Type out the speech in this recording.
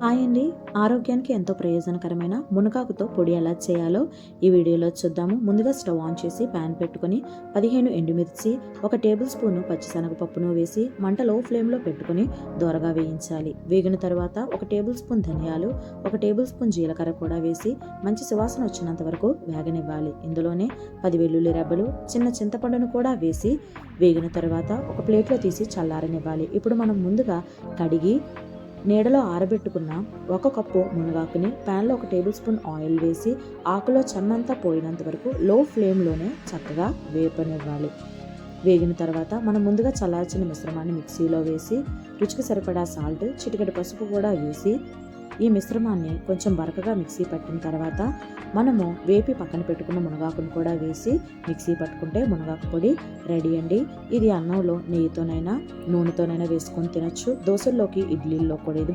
Hi అండి. ఆరోగ్యానికి ఎంతో ప్రయోజనకరమైన మునగాకుతో పొడి ఎలా చేయాలో ఈ వీడియోలో చూద్దాము. ముందుగా స్టవ్ ఆన్ చేసి ప్యాన్ పెట్టుకొని 15 ఎండుమిర్చి, 1 టేబుల్ స్పూను పచ్చిశనగపప్పును వేసి మంట లో ఫ్లేమ్లో పెట్టుకొని దోరగా వేయించాలి. వేగిన తర్వాత 1 టేబుల్ స్పూన్ ధనియాలు, 1 టేబుల్ స్పూన్ జీలకర్ర కూడా వేసి మంచి సువాసన వచ్చినంత వరకు వేగనివ్వాలి. ఇందులోనే 10 వెల్లుల్లి రెబ్బలు, చిన్న చింతపండును కూడా వేసి వేగిన తర్వాత ఒక ప్లేట్లో తీసి చల్లారనివ్వాలి. ఇప్పుడు మనం ముందుగా కడిగి నీడలో ఆరబెట్టుకున్న 1 కప్పు మునగాకుని ప్యాన్లో 1 టేబుల్ స్పూన్ ఆయిల్ వేసి ఆకులో చెమ్మంతా పోయినంత వరకు లో ఫ్లేమ్లోనే చక్కగా వేపనివ్వాలి. వేగిన తర్వాత మనం ముందుగా చల్లార్చిన మిశ్రమాన్ని మిక్సీలో వేసి రుచికి సరిపడా సాల్ట్, చిటికెడు పసుపు కూడా వేసి ఈ మిశ్రమాన్ని కొంచెం బరకగా మిక్సీ పట్టిన తర్వాత మనము వేపి పక్కన పెట్టుకున్న మునగాకును కూడా వేసి మిక్సీ పట్టుకుంటే మునగాకు పొడి రెడీ అండి. ఇది అన్నంలో నెయ్యితోనైనా నూనెతోనైనా వేసుకొని తినచ్చు. దోశల్లోకి, ఇడ్లీల్లో కూడా ఇది